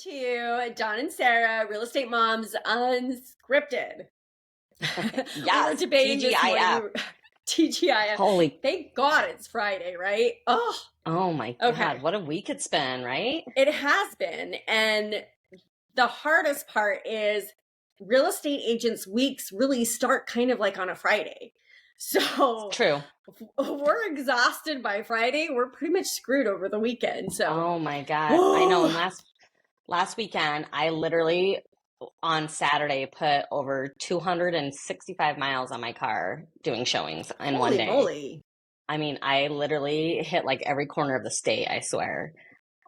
to Don and Sarah, Real Estate Moms Unscripted. We were Yes, debating this TGIF. morning. TGIF. Holy, Thank God it's Friday, right? oh my Okay. God, what a week it's been, right? It has been. And the hardest part is real estate agents' weeks really start kind of like on a Friday. So True. we're exhausted by Friday. We're pretty much screwed over the weekend. So, Oh my God. I know. And last weekend, I literally on Saturday put over 265 miles on my car doing showings in one holy day. moly. I mean, I literally hit like every corner of the state, I swear.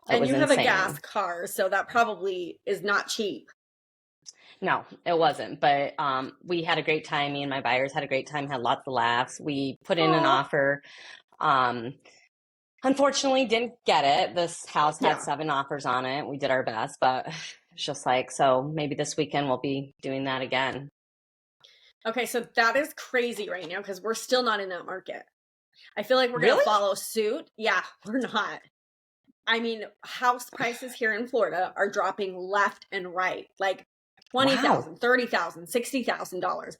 It And was you have insane. a gas car, so that probably is not cheap. No, it wasn't. But we had a great time. Me and my buyers had a great time, had lots of laughs. We put in an offer. Unfortunately, didn't get it. This house had 7 offers on it. We did our best, but it's just like, so maybe this weekend we'll be doing that again. Okay, so that is crazy right now because we're still not in that market. I feel like we're going to Really? follow suit. Yeah, we're not. I mean, house prices here in Florida are dropping left and right, like $20,000, $30,000, $60,000.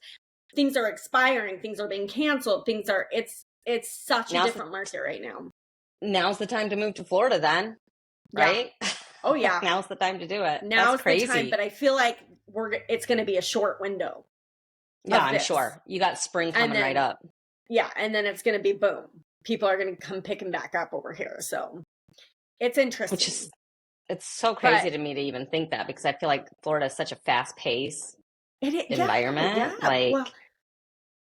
Things are expiring. Things are being canceled. It's such a different market right now. Now's the time to move to Florida then, right? Yeah. Oh yeah. Now's the time to do it. Now's crazy. the time, but I feel like it's going to be a short window. Yeah, I'm sure. You got spring coming right up. Yeah, and then it's going to be boom. People are going to come picking back up over here. So it's interesting. It's so crazy to me to even think that because I feel like Florida is such a fast-paced environment.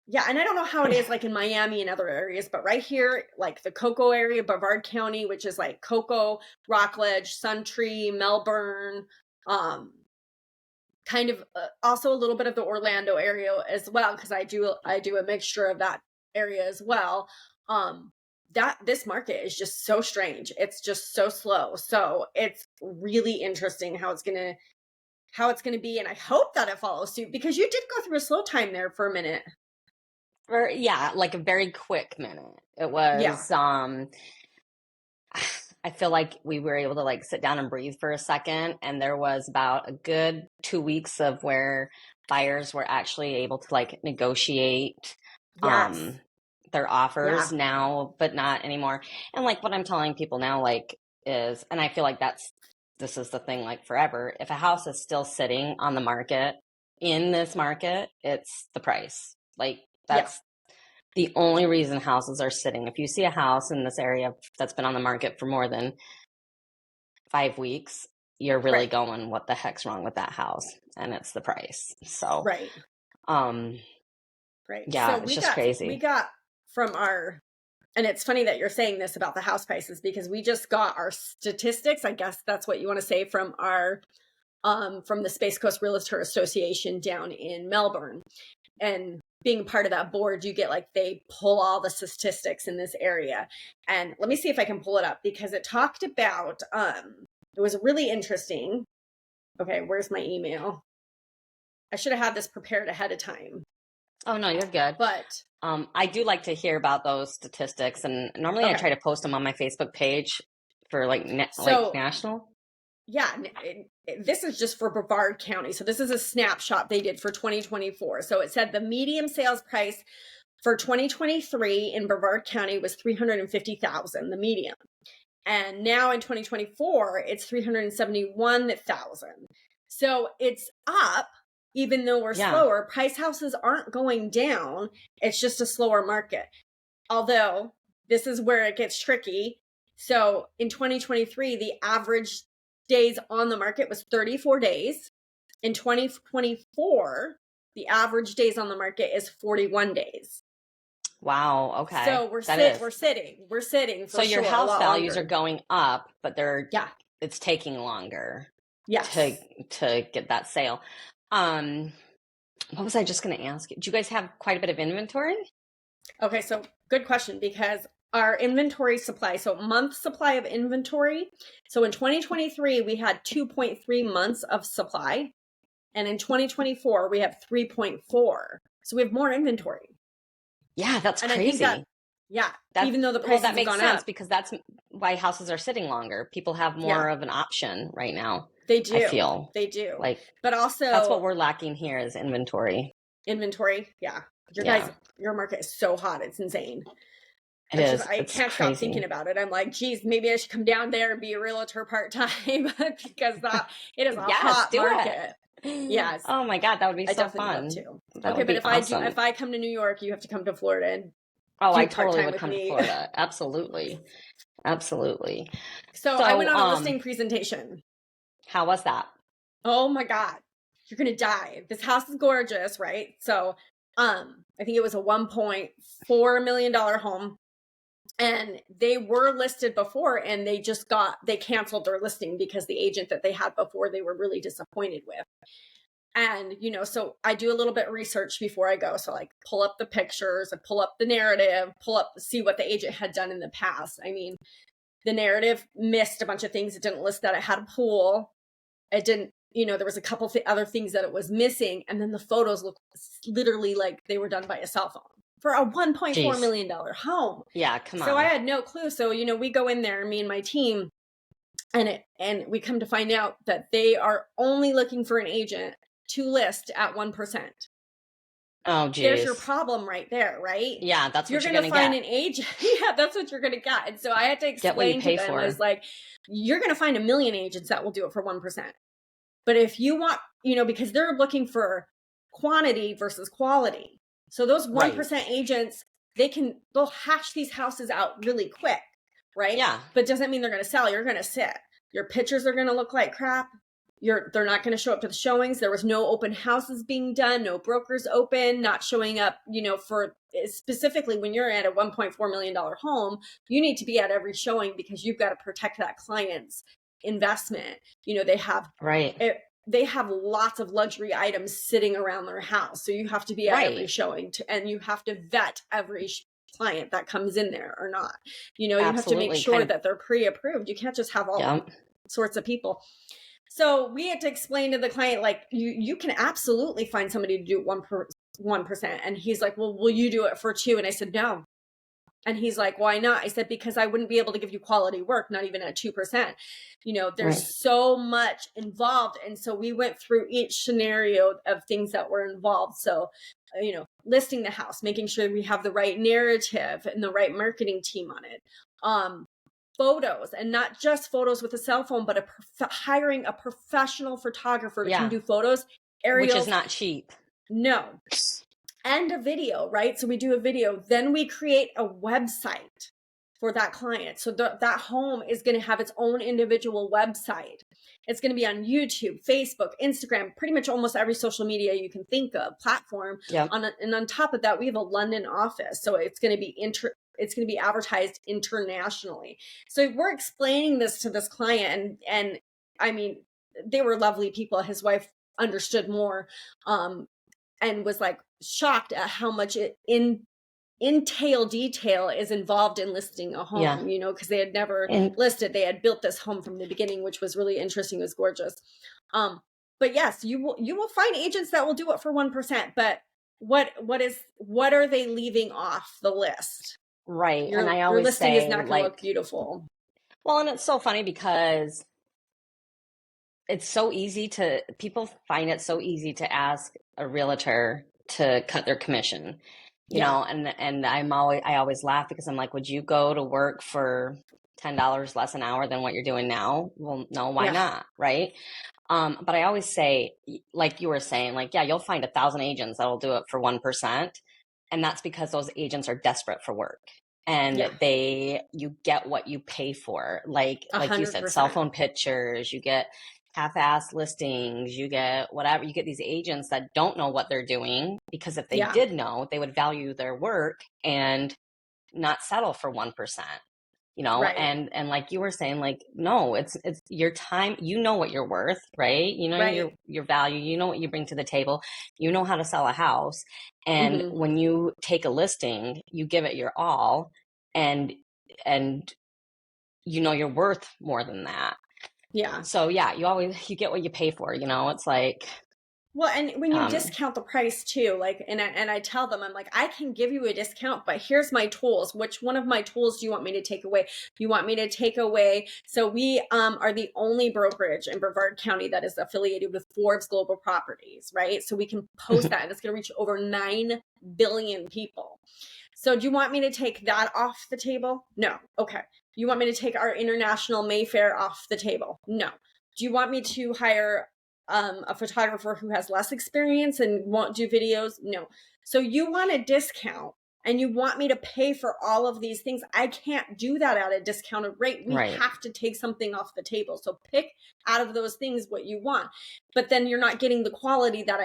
Yeah, and I don't know how it is like in Miami and other areas, but right here, like the Cocoa area, Brevard County, which is like Cocoa, Rockledge, Suntree, Melbourne, kind of also a little bit of the Orlando area as well, because I do a mixture of that area as well. That this market is just so strange. It's just so slow. So it's really interesting how it's gonna be, and I hope that it follows suit because you did go through a slow time there for a minute. Like a very quick minute. It was I feel like we were able to like sit down and breathe for a second, and there was about a good 2 weeks of where buyers were actually able to like negotiate their offers now, but not anymore. And like what I'm telling people now, like is, and I feel like this is the thing like forever. If a house is still sitting on the market in this market, it's the price. Like that's the only reason houses are sitting. If you see a house in this area that's been on the market for more than 5 weeks, you're really going, what the heck's wrong with that house? And it's the price. So, yeah, so it's just crazy. We got from and it's funny that you're saying this about the house prices because we just got our statistics. I guess that's what you want to say from from the Space Coast Realtor Association down in Melbourne. And being part of that board, you get like, they pull all the statistics in this area. And let me see if I can pull it up because it talked about, it was really interesting. Okay, where's my email? I should have had this prepared ahead of time. Oh, no, you're good. But I do like to hear about those statistics. And normally I try to post them on my Facebook page for like national. Yeah, this is just for Brevard County. So this is a snapshot they did for 2024. So it said the median sales price for 2023 in Brevard County was $350,000, the median. And now in 2024, it's $371,000. So it's up, even though we're slower. Price houses aren't going down. It's just a slower market. Although this is where it gets tricky. So in 2023, the average days on the market was 34 days. In 2024, the average days on the market is 41 days. Wow. Okay. So we're sitting. So your house values are going up, but it's taking longer. To get that sale. What was I just going to ask you? Do you guys have quite a bit of inventory? Okay, so good question because our inventory supply, so month supply of inventory. So in 2023, we had 2.3 months of supply. And in 2024, we have 3.4. So we have more inventory. Yeah, that's crazy. Even though the price that makes sense up because that's why houses are sitting longer. People have more of an option right now. They I do. feel They do. like But also that's what we're lacking here is inventory. Inventory. Yeah. Your market is so hot. It's insane. I It's can't stop crazy. thinking about it. I'm like, geez, maybe I should come down there and be a realtor part-time because it is a Yes, hot do market. it. Yes. Oh my God, that would be I so definitely fun. love to. That Okay, would but be awesome. if I come to New York, you have to come to Florida and Oh, I do totally part-time would with come to me. Florida. Absolutely. Absolutely. So I went So, on a listing presentation. how was that? Oh my God. You're gonna die. This house is gorgeous, right? So I think it was a $1.4 million home. And they were listed before and they canceled their listing because the agent that they had before they were really disappointed with. And, so I do a little bit of research before I go. So like pull up the pictures and pull up the narrative, see what the agent had done in the past. I mean, the narrative missed a bunch of things. It didn't list that it had a pool. It didn't, there was a couple other things that it was missing. And then the photos look literally like they were done by a cell phone for a $1.4 million home. Yeah, come on. So I had no clue. So, we go in there, me and my team, and we come to find out that they are only looking for an agent to list at 1%. Oh, geez. There's your problem right there, right? Yeah, that's what you're going to find get. An agent. Yeah, that's what you're going to get. And so I had to explain to them, I was like, you're going to find a million agents that will do it for 1%. But if you want, because they're looking for quantity versus quality. So those 1% agents, they'll hash these houses out really quick, right? Yeah. But doesn't mean they're going to sell. You're going to sit. Your pictures are going to look like crap. They're not going to show up to the showings. There was no open houses being done, no brokers open, not showing up, for specifically when you're at a $1.4 million home, you need to be at every showing because you've got to protect that client's investment. They have lots of luxury items sitting around their house. So you have to be at every showing and you have to vet every client that comes in there or not. You have to make sure that they're pre-approved. You can't just have all sorts of people. So we had to explain to the client, like, you can absolutely find somebody to do 1%. And he's like, well, will you do it for 2? And I said, no. And he's like, why not? I said, because I wouldn't be able to give you quality work, not even at 2%. There's so much involved. And so we went through each scenario of things that were involved. So, listing the house, making sure we have the right narrative and the right marketing team on it. Photos, and not just photos with a cell phone, but hiring a professional photographer to come do photos. Which is not cheap. No. And a video, right? So we do a video. Then we create a website for that client. So that home is going to have its own individual website. It's going to be on YouTube, Facebook, Instagram, pretty much almost every social media you can think of, platform. Yeah. And on top of that, we have a London office. So it's going to be advertised internationally. So we're explaining this to this client, and I mean, they were lovely people. His wife understood more, and was like shocked at how much detail is involved in listing a home, because they had never listed. They had built this home from the beginning, which was really interesting. It was gorgeous. But yes, you will find agents that will do it for 1%, but what are they leaving off the list? Right. And I always your listing say, is not going to look beautiful. Well, and it's so funny because it's so easy people find it so easy to ask a realtor to cut their commission, you know, and I always laugh because I'm like, would you go to work for $10 less an hour than what you're doing now? Well, no, why not? Right. But I always say, like you were saying, like, you'll find 1,000 agents that will do it for 1%. And that's because those agents are desperate for work. And you get what you pay for. Like 100%. You said, cell phone pictures, you get half-ass listings, you get whatever. You get these agents that don't know what they're doing, because if they did know, they would value their work and not settle for 1%. And like you were saying, like, no, it's your time. You know what you're worth, right? You know your value. You know what you bring to the table. You know how to sell a house. And when you take a listing, you give it your all, and you're worth more than that. Yeah. So you get what you pay for. It's like, Well, and when you Um, discount the price too, like, and I tell them, I'm like, I can give you a discount, but here's my tools. Which one of my tools do you want me to take away? You want me to take away? So we are the only brokerage in Brevard County that is affiliated with Forbes Global Properties, right? So we can post that, and it's going to reach over 9 billion people. So do you want me to take that off the table? No. Okay. You want me to take our international Mayfair off the table? No. Do you want me to hire a photographer who has less experience and won't do videos? No. So you want a discount and you want me to pay for all of these things. I can't do that at a discounted rate. We right. have to take something off the table. So pick out of those things what you want. But then you're not getting the quality that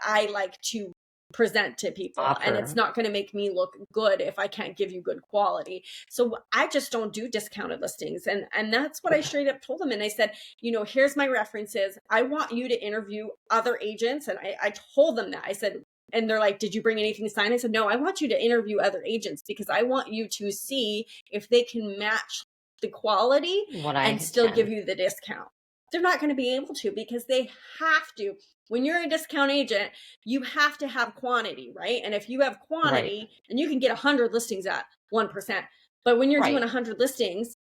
I like to present to people. And it's Offer. not going to make me look good if I can't give you good quality. So I just don't do discounted listings. And that's what I straight up told them. And I said, here's my references. I want you to interview other agents. And I told them that. I said, and they're like, did you bring anything signed? I said, no, I want you to interview other agents because I want you to see if they can match the quality and still give you the discount. They're not going to be able to because they have to. When you're a discount agent, you have to have quantity, right? And if you have quantity, and you can get 100 listings at 1%, but when you're doing 100 listings,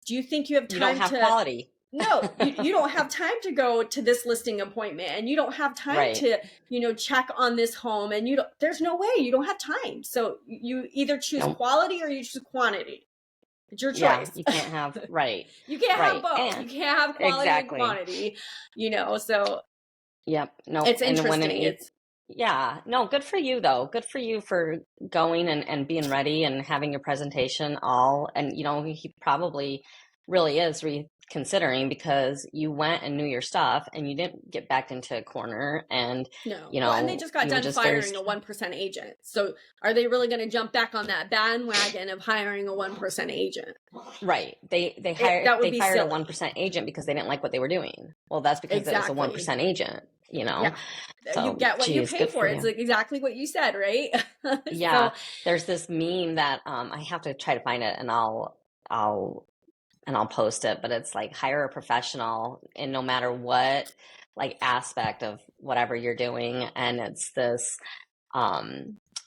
do you think you have time you don't have quality? No, you don't have time to go to this listing appointment, and you don't have time to, check on this home, and there's no way. You don't have time. So you either choose quality or you choose quantity. It's your choice. Yeah, you can't have, you can't have both. And you can't have quality and quantity, so. Yep. No, it's interesting. Yeah. No, good for you though. Good for you for going and being ready and having your presentation all. And, he probably really is reconsidering because you went and knew your stuff and you didn't get backed into a corner and, and they just got done firing a 1% agent. So are they really going to jump back on that bandwagon of hiring a 1% agent? Right. They fired a 1% agent because they didn't like what they were doing. Well, that's because it was a 1% agent. Yeah. So, you get what you pay for. It's like exactly what you said, right? Yeah. There's this meme that I have to try to find it and I'll post it, but it's like hire a professional and no matter what aspect of whatever you're doing. And it's this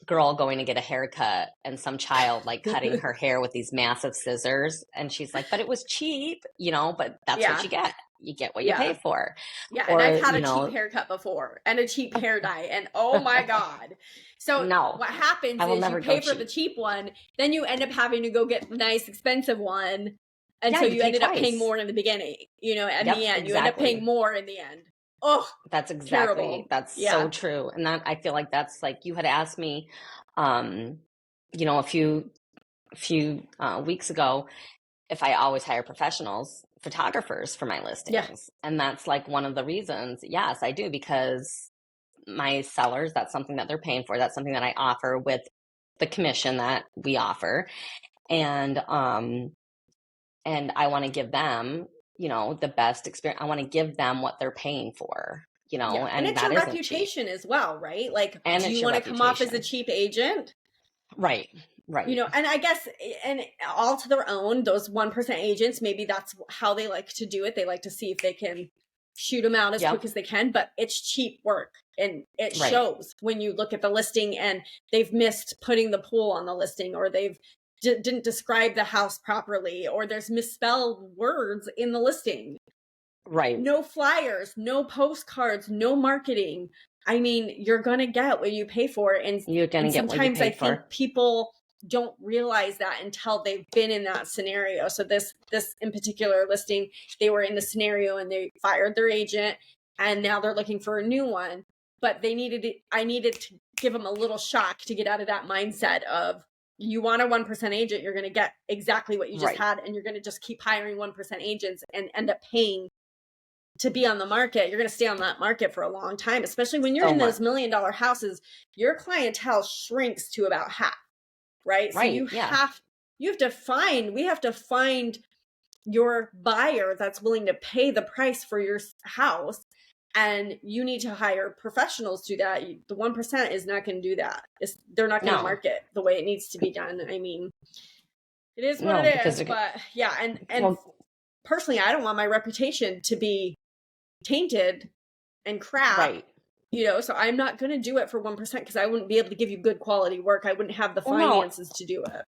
girl going to get a haircut and some child cutting her hair with these massive scissors. And she's like, but it was cheap, but that's what you get. You get what you pay for. Yeah, and I've had a cheap haircut before and a cheap hair dye, and oh my God. So what happens is you pay for the cheap one, then you end up having to go get the nice expensive one, and so you ended up paying more in the beginning. At the end, you end up paying more in the end. Oh, that's exactly terrible. That's so true. And that I feel like that's you had asked me, a few weeks ago if I always hire photographers for my listings. Yeah. And that's one of the reasons. Yes, I do, because my sellers, that's something that they're paying for. That's something that I offer with the commission that we offer. And I want to give them, the best experience. I want to give them what they're paying for, and it's your reputation as well, right? Do you want to come off as a cheap agent? Right. Right. And I guess, and all to their own, those 1% agents, maybe that's how they like to do it. They like to see if they can shoot them out as quick as they can, but it's cheap work. And it shows when you look at the listing and they've missed putting the pool on the listing, or they've didn't describe the house properly, or there's misspelled words in the listing. Right. No flyers, no postcards, no marketing. I mean, you're going to get what you pay for. And you're going to get what you pay for. Sometimes I think people don't realize that until they've been in that scenario. So this in particular listing, they were in the scenario and they fired their agent and now they're looking for a new one, but I needed to give them a little shock to get out of that mindset of, you want a 1% agent, you're going to get exactly what you just had, and you're going to just keep hiring 1% agents and end up paying to be on the market. You're going to stay on that market for a long time, especially when you're in those $1 million houses. Your clientele shrinks to about half. Right. So we have to find your buyer that's willing to pay the price for your house. And you need to hire professionals to do that. The 1% is not going to do that. They're not going to market the way it needs to be done. I mean, it is what it is. But yeah. And personally, I don't want my reputation to be tainted and crap So I'm not going to do it for 1% because I wouldn't be able to give you good quality work. I wouldn't have the Well, no, finances to do it.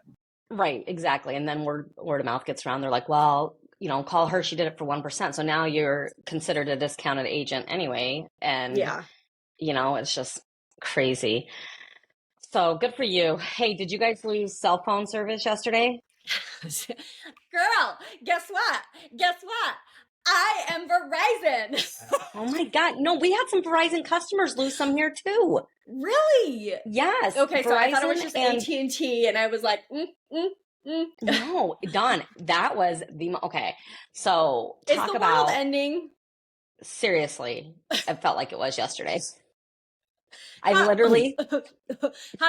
right, exactly. And then word of mouth gets around. They're like, well, call her. She did it for 1%. So now you're considered a discounted agent anyway. And, Yeah. it's just crazy. So good for you. Hey, did you guys lose cell phone service yesterday? Girl, guess what? Guess what? I am Verizon. Oh my God. No, we had some Verizon customers lose some here too. Really? Yes. Okay, so I thought it was Verizon just and AT&T, and I was like, no, Dawn, that was okay. So Is talk the world about ending? seriously, it felt like it was yesterday. How literally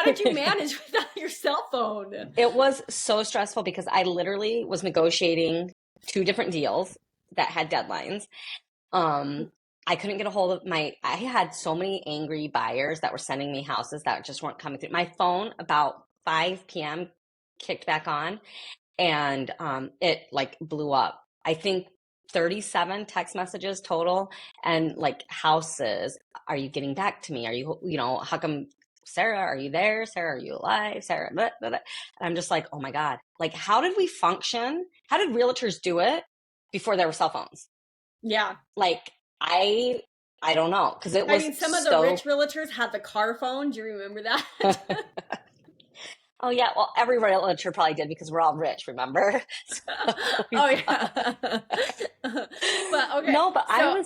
did you manage without your cell phone? It was so stressful because I literally was negotiating 2 different deals that had deadlines. I couldn't get a hold of I had so many angry buyers that were sending me houses that just weren't coming through. My phone about 5 p.m. kicked back on, and it like blew up. I think 37 text messages total, and like houses. Are you getting back to me? Are you, how come, Sarah, are you there? Sarah, are you alive? Sarah, blah, blah, blah. And I'm just like, oh my God, like how did we function? How did realtors do it before there were cell phones? Yeah. Like I don't know, because it was some of the rich realtors had the car phone. Do you remember that? Oh yeah, well every realtor probably did because we're all rich, remember? Oh yeah. But okay. No, but so,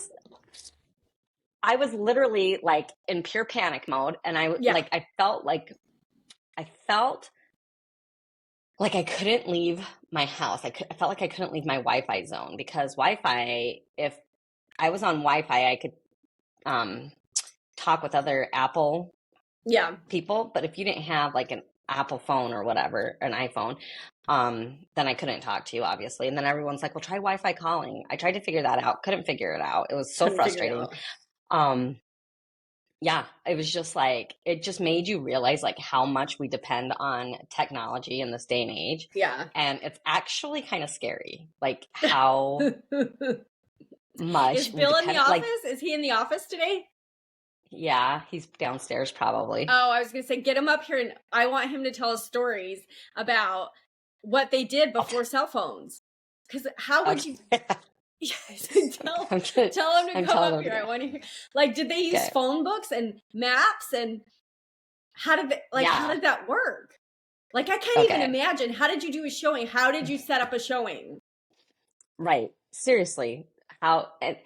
I was literally like in pure panic mode, and I felt like I couldn't leave my house. I felt like I couldn't leave my Wi-Fi zone, because Wi-Fi, if I was on Wi-Fi, I could talk with other Apple people, but if you didn't have like an Apple phone or whatever, an iPhone, then I couldn't talk to you, obviously. And then everyone's like, well, try Wi-Fi calling. I tried to figure that out. Couldn't figure it out. It was so frustrating. Yeah, it was just like, it just made you realize like how much we depend on technology in this day and age. Yeah. And it's actually kind of scary, like how much. Is Bill in the office? Is he in the office today? Yeah, he's downstairs probably. Oh, I was going to say, get him up here, and I want him to tell us stories about what they did before cell phones. Because how would you... Yes, tell him to come up here. I want to hear. Like, did they use phone books and maps, and how did that work? Like, I can't even imagine. How did you do a showing? How did you set up a showing? Right. Seriously. How? And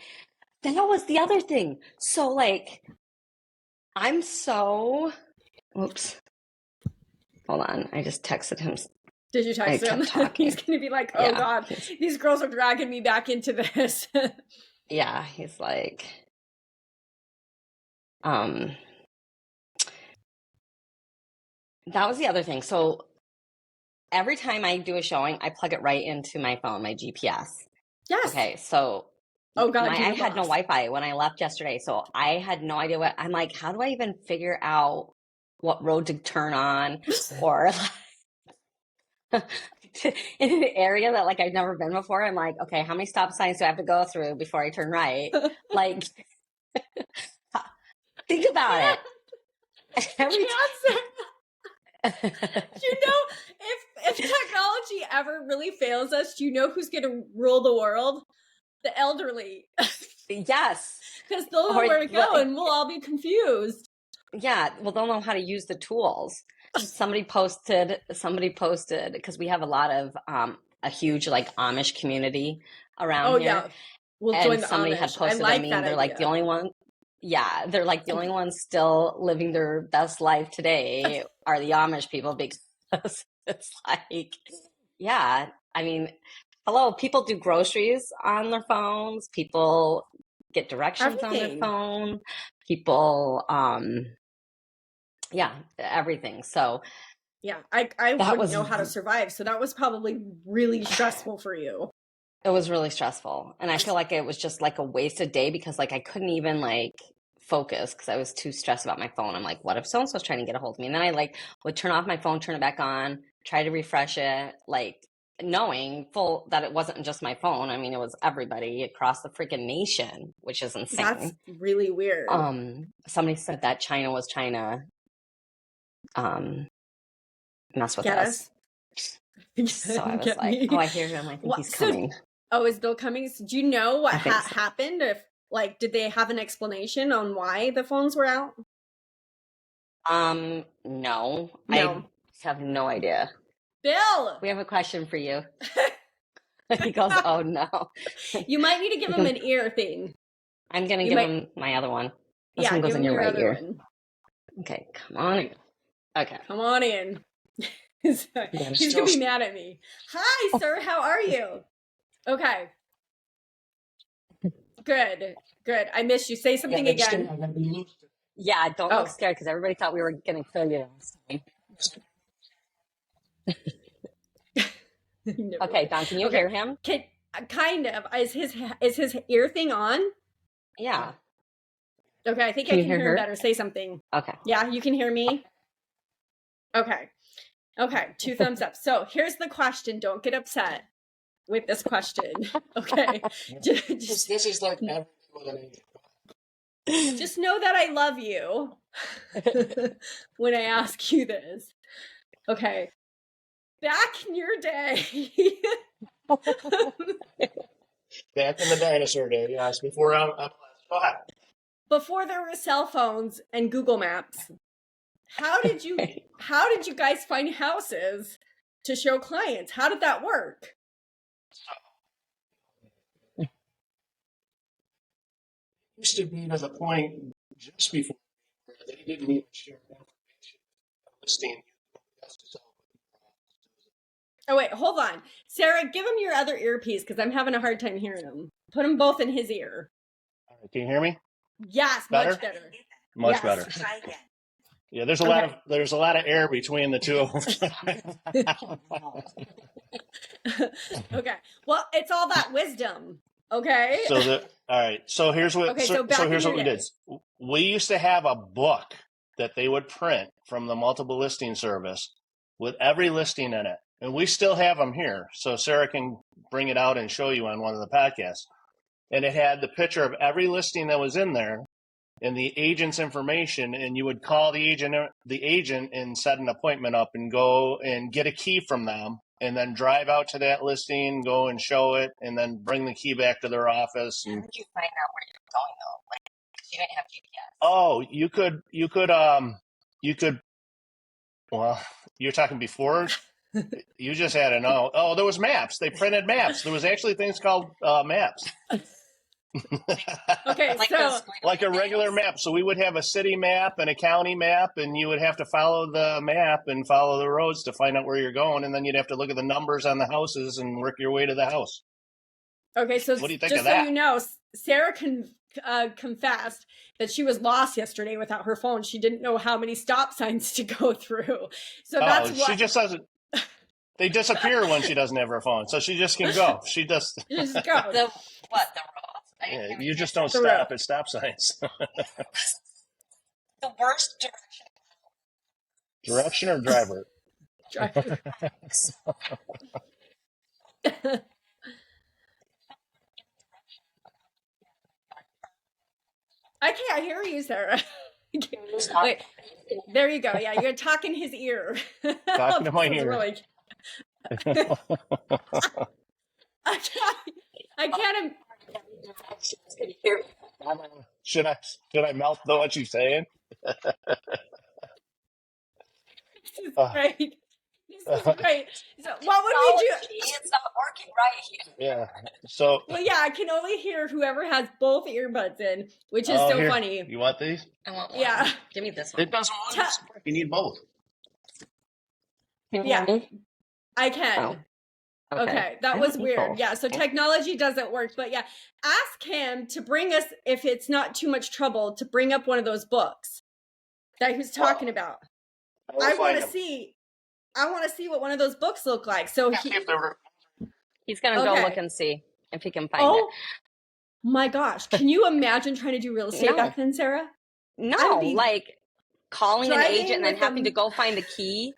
that was the other thing. So, like, I'm so... Oops. Hold on. I just texted him. Did you text him? He's going to be like, oh God, these girls are dragging me back into this. Yeah. He's like, that was the other thing. So every time I do a showing, I plug it right into my phone, my GPS. Yes. Okay. So oh God, I had no Wi-Fi when I left yesterday. So I had no idea I'm like, how do I even figure out what road to turn on, or in an area that like I've never been before? I'm like, okay, how many stop signs do I have to go through before I turn right? Like, think about it. If technology ever really fails us, do you know who's going to rule the world? The elderly. Yes. Because they'll know where to go, and we'll all be confused. Yeah, well, they'll know how to use the tools. Somebody posted, because we have a lot of, a huge like Amish community around here. Yeah. We'll and join the somebody Amish. had posted like a meme. They're idea. Like the only one. Yeah, they're like the only ones still living their best life today are the Amish people, because it's like, yeah, I mean, hello, people do groceries on their phones. People get directions on their phone. People, yeah, everything. So yeah, I wouldn't know how to survive. So that was probably really stressful for you. It was really stressful. And I feel like it was just like a wasted day, because like I couldn't even like focus because I was too stressed about my phone. I'm like, what if so-and-so's trying to get a hold of me? And then I like would turn off my phone, turn it back on, try to refresh it. Like knowing full that it wasn't just my phone. I mean, it was everybody across the freaking nation, which is insane. That's really weird. Somebody said that China was trying to mess with Get us. So I was like, oh, I hear him. I think he's coming. Is Bill coming? Do you know what happened? If did they have an explanation on why the phones were out? No. I have no idea. Bill, we have a question for you. He goes, oh no. You might need to give him an ear thing. I'm going to give him my other one. This one goes in your right ear. One. Okay, come on in. Okay. Come on in. He's going to be mad at me. Hi, sir. How are you? Okay. Good. I missed you. Say something again. Yeah, don't look scared because everybody thought we were going to kill you. Okay, Don, can you hear him? Kind of. Is his ear thing on? Yeah. Okay, I think I can hear him better. Say something. Okay. Yeah, you can hear me? Okay. 2 thumbs up. So here's the question. Don't get upset with this question. Okay. This is like just know that I love you when I ask you this. Okay. Back in your day. Back in the dinosaur day, yes. Before before there were cell phones and Google Maps, how did you guys find houses to show clients? How did that work? Used to be to the point just before they didn't even share information. Listing. Oh wait, hold on, Sarah. Give him your other earpiece because I'm having a hard time hearing him. Put them both in his ear. All right, can you hear me? Yes, better? Much better. Much better. Yeah, there's a lot of air between the two of them. Okay. Well, it's all that wisdom. Okay. All right. So here's what. Okay, so here's what we did. We used to have a book that they would print from the multiple listing service with every listing in it, and we still have them here. So Sarah can bring it out and show you on one of the podcasts. And it had the picture of every listing that was in there and the agent's information, and you would call the agent and set an appointment up and go and get a key from them and then drive out to that listing, go and show it, and then bring the key back to their office. And how did you find out where you're going though? Like, you didn't have GPS. Oh, you could, well, you're talking before? You just had to know. Oh, there was maps. They printed maps. There was actually things called maps. Okay, like a regular map. So we would have a city map and a county map, and you would have to follow the map and follow the roads to find out where you're going, and then you'd have to look at the numbers on the houses and work your way to the house. Okay, so what do you think just of that? So you know, Sarah confessed that she was lost yesterday without her phone. She didn't know how many stop signs to go through. So that's what she just doesn't. They disappear when she doesn't have her phone, so she just can go. She just go. The roads? Yeah, you just don't stop at stop signs. The worst direction. Direction or driver? Driver. I can't hear you, Sarah. Wait, there you go. Yeah, you're talking his ear. Talking to my ear. Really... I can't. Should I mouth what she's saying? This is great. This is great. So, what would we do? It's not working right here. Yeah. So. Well, yeah, I can only hear whoever has both earbuds in, which is so funny. You want these? I want one. Yeah. Give me this one. It doesn't work. You need both. Yeah. I can. Oh. Okay, that was weird. Yeah, so technology doesn't work, but yeah, ask him to bring us, if it's not too much trouble, to bring up one of those books that he was talking about. I want to see what one of those books look like. So he's going to go look and see if he can find it. Oh my gosh, can you imagine trying to do real estate back then, Sarah? No, like calling an agent and then having to go find the key.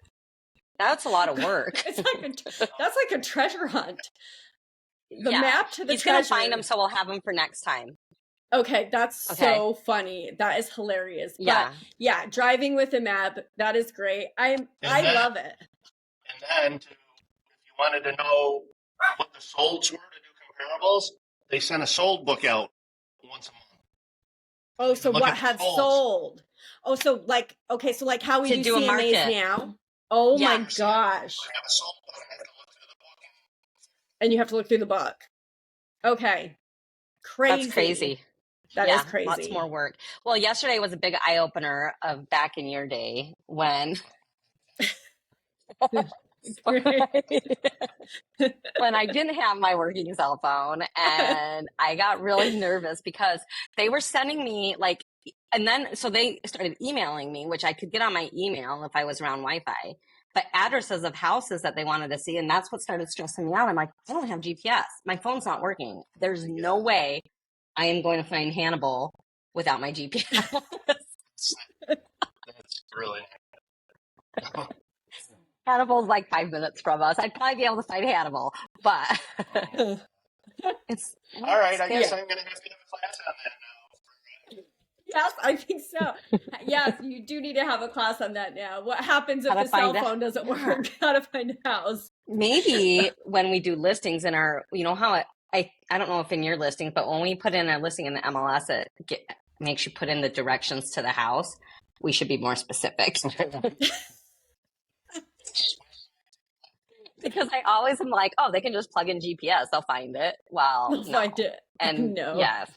That's a lot of work. That's like a treasure hunt. The Yeah. map to the He's treasure. going to find them, so we'll have them for next time. Okay, that's so funny. That is hilarious. Yeah. But yeah, driving with a map, that is great. I love it. And then, if you wanted to know what the solds were to do comparables, they sent a sold book out once a month. Oh, so what have sold? Oh, so like, okay, so like how we do CMAs now. Oh my gosh. I have a sold book. I have to look through the book. And you have to look through the book. Okay. Crazy. That's crazy. That is crazy. Lots more work. Well, yesterday was a big eye-opener of back in your day when when I didn't have my working cell phone, and I got really nervous because they were sending me like, and then so they started emailing me, which I could get on my email if I was around Wi-Fi, but addresses of houses that they wanted to see. And that's what started stressing me out. I'm like, I don't have GPS. My phone's not working. There's no way I am going to find Hannibal without my GPS. That's brilliant. Hannibal's like 5 minutes from us. I'd probably be able to find Hannibal, but it's all right. I guess I'm going to have to have a class on that now. Yes, I think so. Yes, you do need to have a class on that now. What happens if the cell phone doesn't work? How to find a house. Maybe when we do listings in our, you know how I don't know if in your listing, but when we put in a listing in the MLS, it makes you put in the directions to the house. We should be more specific. Because I always am like, oh, they can just plug in GPS. They'll find it. Well, they'll find it. And no. Yes.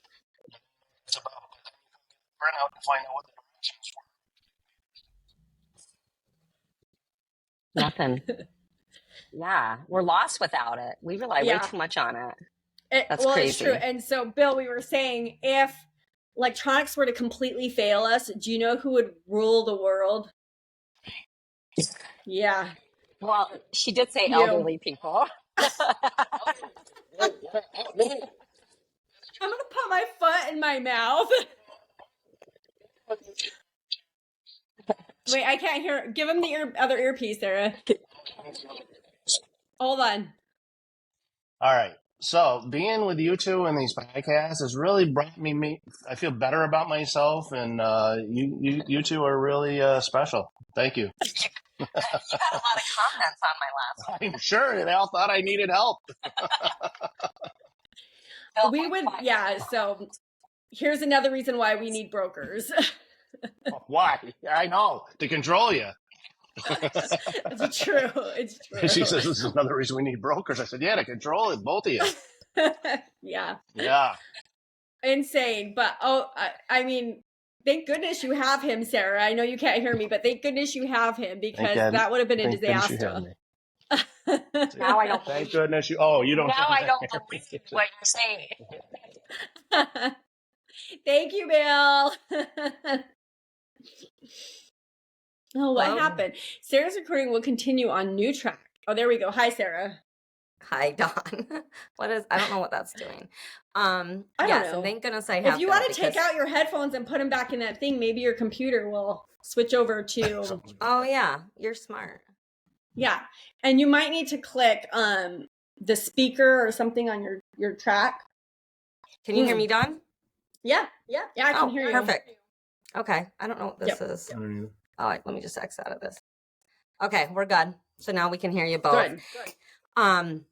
It's about print out to find out what the directions were. Nothing. Yeah. We're lost without it. We rely way too much on it. That's crazy. It's true. And so, Bill, we were saying if electronics were to completely fail us, do you know who would rule the world? Yeah. Well, she did say elderly people. I'm going to put my foot in my mouth. Wait, I can't hear. Give him the other earpiece, Sarah. Hold on. All right. So being with you two in these podcasts has really brought me. I feel better about myself, and you two are really special. Thank you. You had a lot of comments on my last one. I'm sure they all thought I needed help. We would, so here's another reason why we need brokers. Why? I know. To control you. It's true. It's true. She says, this is another reason we need brokers. I said, yeah, to control it, both of you. Yeah. Yeah. Insane. But, I mean, thank goodness you have him, Sarah. I know you can't hear me, but thank goodness you have him, because that would have been a disaster. Now I don't. Thank goodness you. Oh, you don't. Now I don't believe what you're saying. Thank you, Bill. Oh, what happened? Sarah's recording will continue on new track. Oh, there we go. Hi, Sarah. Hi, Dawn. I don't know what that's doing. I don't know. And thank goodness I have. If you want to take out your headphones and put them back in that thing, maybe your computer will switch over to. Oh yeah, you're smart. Yeah, and you might need to click the speaker or something on your track. Can you hear me, Dawn? Yeah, I can hear you. Perfect. Okay, I don't know what this is. I don't know. All right, let me just X out of this. Okay, we're good. So now we can hear you both. Good.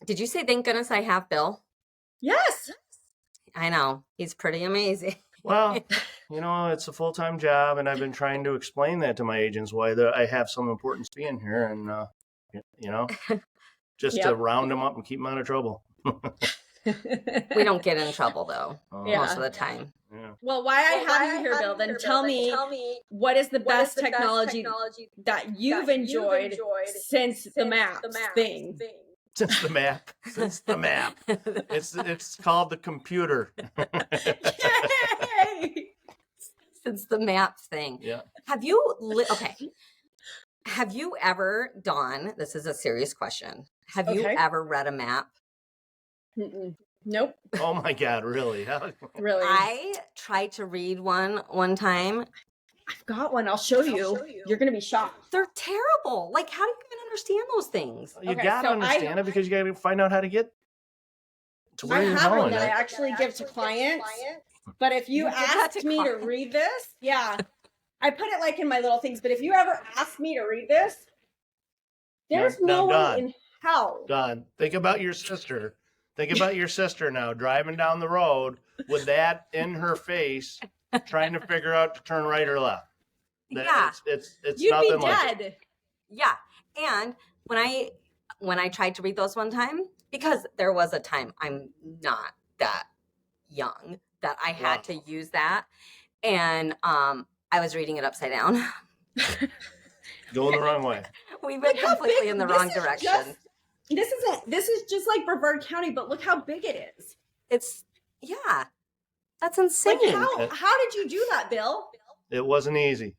Did you say thank goodness I have Bill? Yes. I know. He's pretty amazing. Well, it's a full-time job, and I've been trying to explain that to my agents, why I have some importance being here, and, just to round them up and keep them out of trouble. We don't get in trouble, though, most of the time. Yeah. Well, why I have you here, Bill, then tell me what is the best technology that you've enjoyed since the maps thing? Since the map. It's called the computer. Yay! Since the map thing. Yeah. Have you ever, Dawn, this is a serious question. Have you ever read a map? Nope. Oh my God, really? Really? I tried to read one time, I've got one. I'll show you. You're going to be shocked. They're terrible. Like, how do you even understand those things? You Okay, gotta so understand it because you gotta find out how to get to where I you're have one going. that I actually give to clients. But if you You give that asked to me to clients? read this, yeah, I put it like in my little things. But if you ever ask me to read this, there's Now, no way Dawn. in hell. Don, think about your sister. Think about your sister now driving down the road with that in her face, trying to figure out to turn right or left. Yeah. It's You'd be nothing like it. dead. Yeah. And when I tried to read those one time, because there was a time, I'm not that young, that I had to use that. And I was reading it upside down. Going the wrong way. We went Look how completely big- in the this wrong is direction. This is just like Brevard County, but look how big it is. It's, yeah, that's insane. Like how did you do that, Bill? It wasn't easy.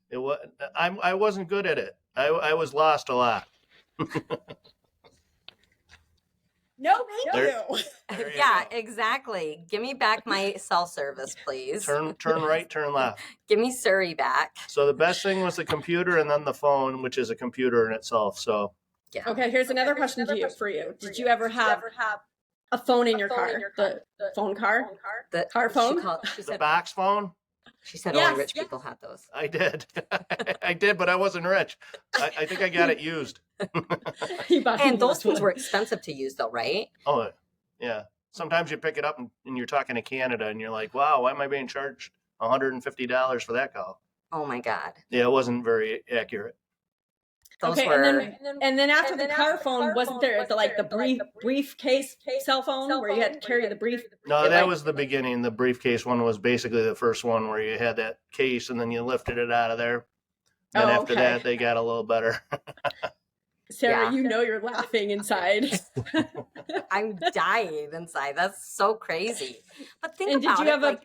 I wasn't good at it. I was lost a lot. No, thank There- you. There you Yeah, go. exactly. Give me back my cell service, please. Turn right, turn left. Give me Surrey back. So the best thing was the computer and then the phone, which is a computer in itself. So Yeah. Okay, here's another question for you. Did you ever have a phone in your car? The phone car? The Car phone? She the said, box phone, Yes, only rich yes. people had those. I did. I did, but I wasn't rich. I think I got it used. You bought And me those one. things were expensive to use, though, right? Oh, yeah. Sometimes you pick it up and you're talking to Canada and you're like, wow, why am I being charged $150 for that call? Oh my God. Yeah, it wasn't very accurate. Those Okay, were. and then after the car phone, wasn't there the briefcase cell phone where you had to carry the brief? No, that was the beginning. The briefcase one was basically the first one where you had that case and then you lifted it out of there. Then after okay. that, they got a little better. Sarah, Yeah. you know you're laughing inside. I'm dying inside. That's so crazy. But think And did about you it. have a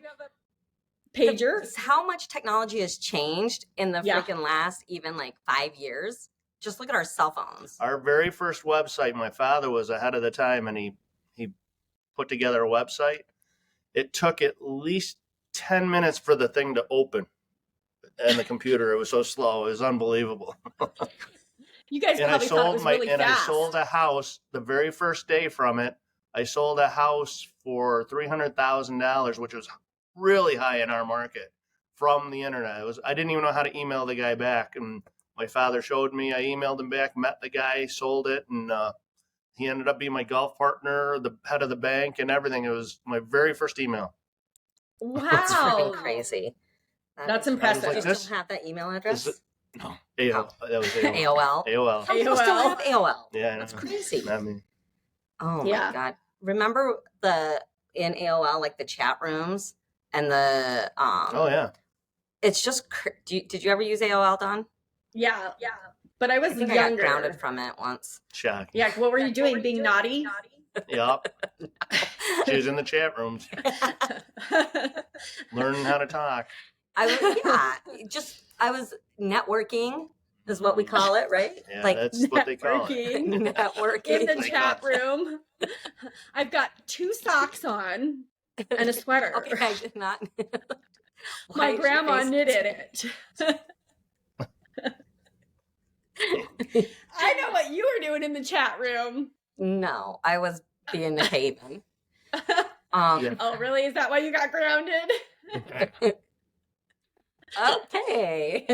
pager? How much technology has changed in the Yeah. freaking last even like 5 years? Just look at our cell phones. Our very first website, my father was ahead of the time and he put together a website. It took at least 10 minutes for the thing to open. And the computer, it was so slow. It was unbelievable. You guys And probably thought it was really fast. I sold a house the very first day from it. I sold a house for $300,000, which was really high in our market, from the internet. I didn't even know how to email the guy back, and my father showed me. I emailed him back, met the guy, sold it, and he ended up being my golf partner, the head of the bank, and everything. It was my very first email. That's Wow. freaking crazy. That's is- impressive. Do you This- still have that email address? No, AOL. That was AOL. AOL. AOL. Some people still have AOL. Yeah, That's no, crazy. not me. Oh Yeah. my God. Remember in AOL, like the chat rooms and the, Oh yeah. it's just, did you ever use AOL, Dawn? Yeah. But I was I think I younger. got grounded from it once. Shock. Yeah, what were you doing? Being naughty? Yep. She was in the chat rooms learning how to talk. I was networking is what we call it, right? Yeah, Like that's what they call it. Networking. networking. In the Like chat us. room. I've got 2 socks on and a sweater. Okay, I did not. Why My is she grandma facing- knitted it. I know what you were doing in the chat room. No, I was being a haven. Yeah. Oh, really? Is that why you got grounded? Okay.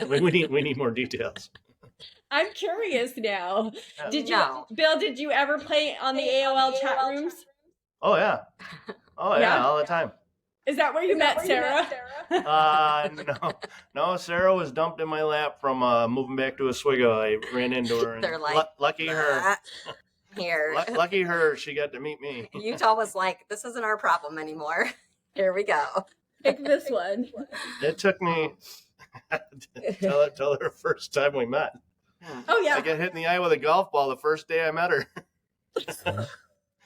we need more details. I'm curious now. Did you, No. Bill? Did you ever play on the AOL chat rooms? Oh yeah. Oh yeah, Yeah? all the time. Is that where you met Sarah? No. Sarah was dumped in my lap from moving back to Oswego. I ran into her. And They're like, lucky her. Here. Lucky her. She got to meet me. Utah was like, this isn't our problem anymore. Here we go. Pick this one. It took me tell her first time we met. Oh yeah. I got hit in the eye with a golf ball the first day I met her.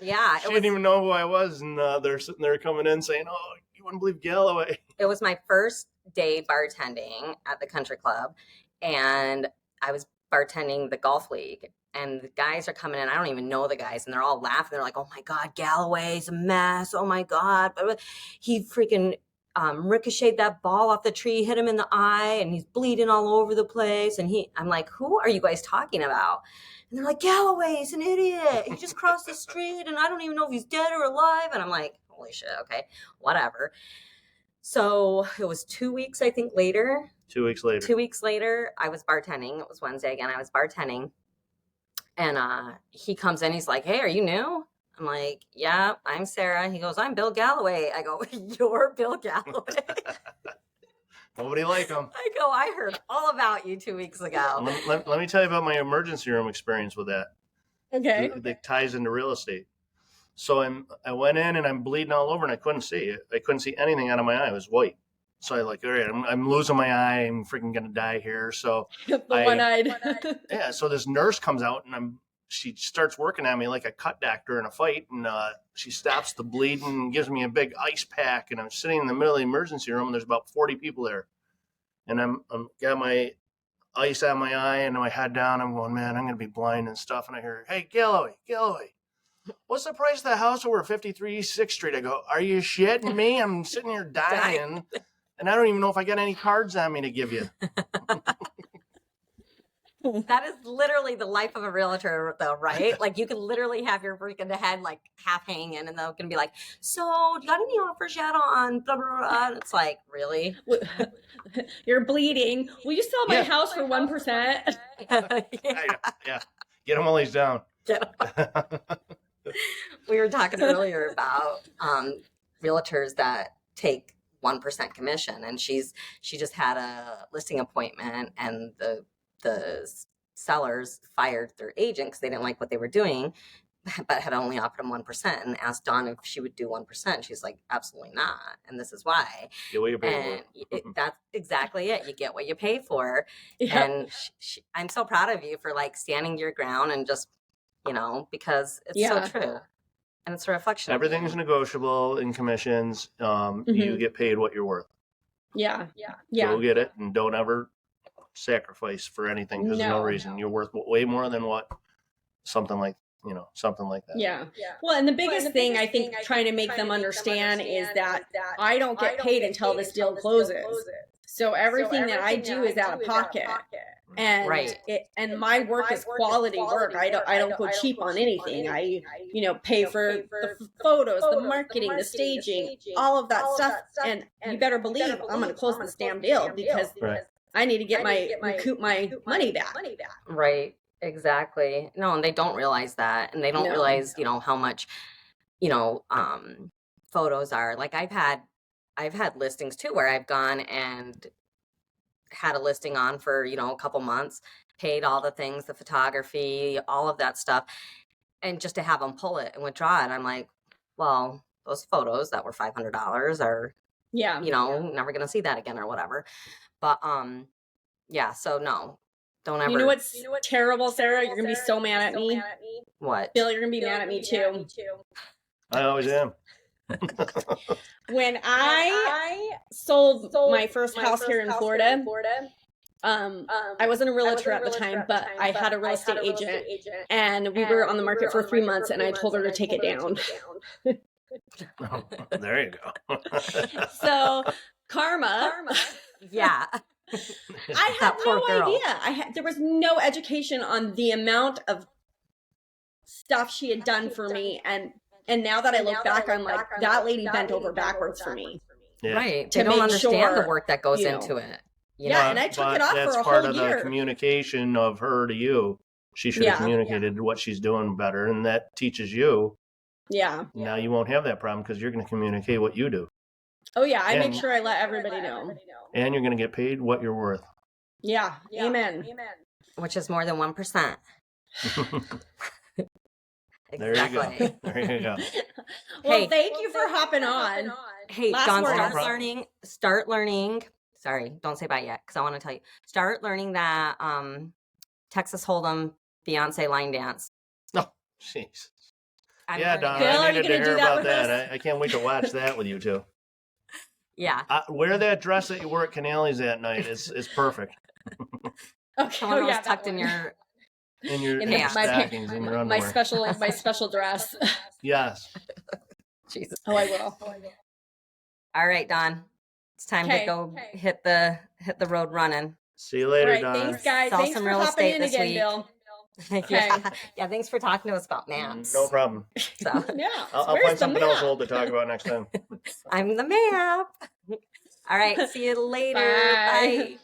Yeah, She didn't even know who I was, and they're sitting there coming in saying, "Oh, you wouldn't believe Galloway." it was my first day bartending at the country club, and I was bartending the golf league, and the guys are coming in. I don't even know the guys, and they're all laughing. They're like, "Oh my God, Galloway's a mess. Oh my God." But he freaking ricocheted that ball off the tree, hit him in the eye, and he's bleeding all over the place. And I'm like, who are you guys talking about? And they're like, Galloway, he's an idiot. He just crossed the street, and I don't even know if he's dead or alive. And I'm like, holy shit, okay, whatever. So it was 2 weeks, I think, later. 2 weeks later. 2 weeks later, I was bartending. It was Wednesday again. I was bartending. And he comes in. He's like, hey, are you new? I'm like, yeah, I'm Sarah. He goes, I'm Bill Galloway. I go, you're Bill Galloway. Nobody like him. I go, I heard all about you 2 weeks ago. Let me tell you about my emergency room experience with that. Okay. That ties into real estate. So I went in and I'm bleeding all over and I couldn't see it. I couldn't see anything out of my eye. It was white. So I like, all right, I'm losing my eye. I'm freaking going to die here. So The one-eyed. yeah. So this nurse comes out and she starts working at me like a cut doctor in a fight. And she stops the bleeding and gives me a big ice pack. And I'm sitting in the middle of the emergency room and there's about 40 people there. And I'm got my ice out of my eye and my head down. I'm going, man, I'm going to be blind and stuff. And I hear, hey, Galloway, what's the price of the house over 53 6th Street? I go, are you shitting me? I'm sitting here dying. And I don't even know if I got any cards on me to give you. That is literally the life of a realtor, though, right? Like, you can literally have your freaking head like half hanging, and they're gonna be like, "So, you got any offers yet on blah blah blah?" And it's like, really? You're bleeding. Will you sell my house for 1%? Yeah. Get him while he's down. We were talking earlier about realtors that take 1% commission, and she just had a listing appointment, and the sellers fired their agent because they didn't like what they were doing, but had only offered them 1%, and asked Dawn if she would do 1%. She's like, absolutely not, and this is why. Get what you pay for. That's exactly it. You get what you pay for. Yep. And I'm so proud of you for like standing your ground and just, because it's so true. And it's a reflection. Everything's negotiable in commissions. You get paid what you're worth. Yeah. Go get it, and don't ever sacrifice for anything because there's no reason. You're worth way more than what something like that. Yeah. Well, and the biggest thing I think trying to make them understand is that I don't get paid until this deal closes. So everything that I do is out of pocket. And and my work is quality work. I don't go cheap on anything. I pay for the photos, the marketing, the staging, all of that stuff. And you better believe I'm going to close this damn deal because I need to get recoup my money back. Right. Exactly. No, and they don't realize that. And they don't realize, how much, photos are. Like I've had listings too where I've gone and had a listing on for, a couple months, paid all the things, the photography, all of that stuff. And just to have them pull it and withdraw it, I'm like, well, those photos that were $500 are, never going to see that again or whatever. But, so no, don't ever. You know what's terrible, Sarah? You're going to be so mad at me. What? Bill, you're going to be mad at me too. I always am. When I sold my first house here in Florida, I wasn't a realtor at the time, but I had a real estate agent, and we were on the market for 3 months, and I told her to take it down. There you go. So karma. Yeah. I had no idea. There was no education on the amount of stuff she had done for me, and now that I look back, I'm like, that lady bent over backwards for me. Yeah. Right. They don't understand the work that goes into it. And I took it off for a whole year. That's part of the communication of her to you. She should have communicated what she's doing better, and that teaches you. Yeah. Now you won't have that problem because you're going to communicate what you do. Oh, yeah. I make sure I let everybody know. And you're going to get paid what you're worth. Yeah. Amen. Which is more than 1%. Exactly. There you go. Well, thank you for hopping on. Hey, Dawn, start learning. Sorry, don't say bye yet because I want to tell you. Start learning that Texas Hold'em Beyonce line dance. Oh, jeez. Yeah, Dawn, Bill, I needed to hear about that. that. I can't wait to watch that with you two. Yeah. Wear that dress that you wore at Canales that night. It's perfect. Okay. Tucked in your stockings, in your underwear. My special dress. Yes. Jesus. Oh, I will. All right, Dawn. It's time to go hit the road running. See you later, All right, Donna. thanks, guys. Sell Thanks some for real hopping estate in this again, week. Bill. Yeah, thanks for talking to us about maps. No problem. So Yeah, I'll find something else old to talk about next time. I'm the map. All right, see you later. Bye. Bye.